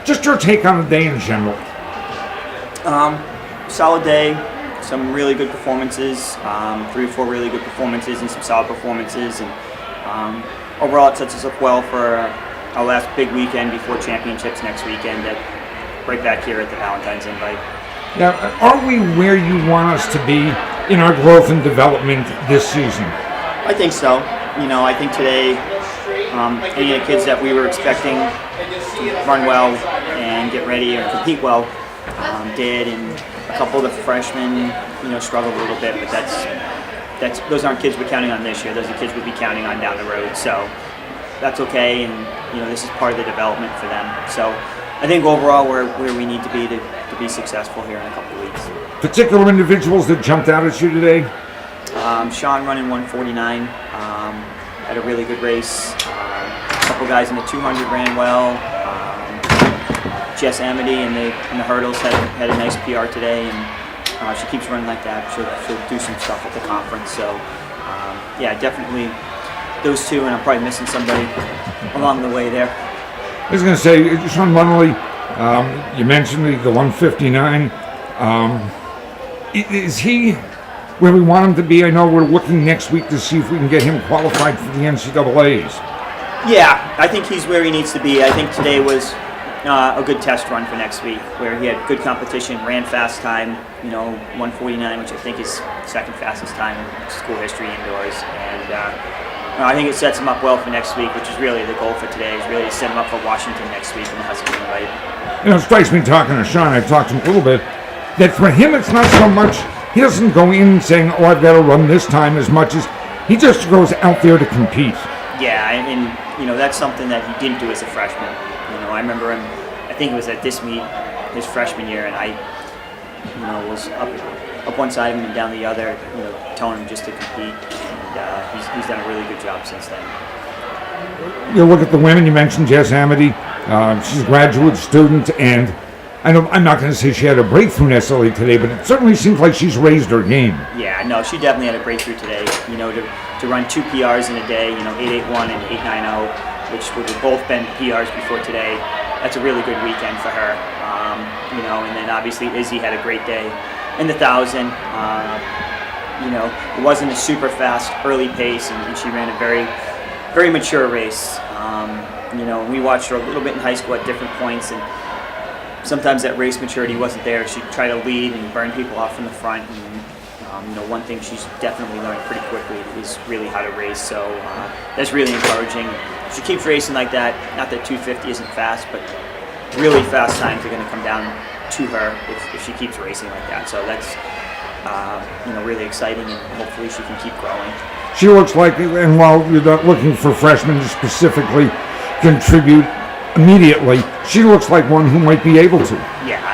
Just your take on the day in general. Solid day, some really good performances, 3 or 4 really good performances and some solid performances, and overall it sets us up well for our last big weekend before championships next weekend, right back here at the Valentine's Invite. Now, are we where you want us to be in our growth and development this season? I think so. I think today any of the kids that we were expecting to run well and get ready or compete well did, and a couple of the freshmen, struggled a little bit, but those aren't kids we're counting on this year. Those are kids we'll be counting on down the road. So that's okay, and this is part of the development for them. So I think overall we're where we need to be successful here in a couple of weeks. Particular individuals that jumped out at you today? Sean running 149, had a really good race. A couple guys in the 200 ran well. Jess Amity in the hurdles had a nice PR today, and she keeps running like that. She'll do some stuff at the conference. So yeah, definitely those two, and I'm probably missing somebody along the way there. I was going to say, Sean Munnelly, you mentioned the 159. Is he where we want him to be? I know we're looking next week to see if we can get him qualified for the NCAAs. Yeah, I think he's where he needs to be. I think today was a good test run for next week, where he had good competition, ran fast time, 149, which I think is second fastest time in school history indoors. And I think it sets him up well for next week, which is really the goal for today, is really to set him up for Washington next week in the Husky Invite. It strikes me talking to Sean, I've talked to him a little bit, that for him it's not so much, he doesn't go in saying, I've got to run this time, as much as he just goes out there to compete. Yeah, and that's something that he didn't do as a freshman. I remember him, I think it was at this meet, his freshman year, and I was up one side of him and down the other, telling him just to compete. And he's done a really good job since then. You look at the women, you mentioned Jess Amity. She's a graduate student, and I'm not going to say she had a breakthrough necessarily today, but it certainly seems like she's raised her game. Yeah, no, she definitely had a breakthrough today. To run 2 PRs in a day, 881 and 890, which would have both been PRs before today. That's a really good weekend for her. And then obviously Izzy had a great day in the 1,000. It wasn't a super fast early pace, and she ran a very, very mature race. We watched her a little bit in high school at different points, and sometimes that race maturity wasn't there. She'd try to lead and burn people off from the front. And, one thing she's definitely learned pretty quickly is really how to race. So that's really encouraging. If she keeps racing like that, not that 250 isn't fast, but really fast times are going to come down to her if she keeps racing like that. So that's really exciting, and hopefully she can keep growing. She looks like, and while you're not looking for freshmen to specifically contribute immediately, she looks like one who might be able to. Yeah,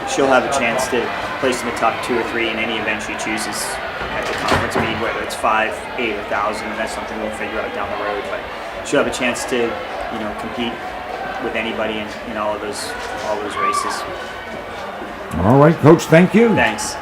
she'll have a chance to place in the top 2 or 3 in any event she chooses at the conference meet, whether it's 5, 8, or 1,000. That's something we'll figure out down the road. But she'll have a chance to, compete with anybody in all those races. All right, Coach. Thank you. Thanks.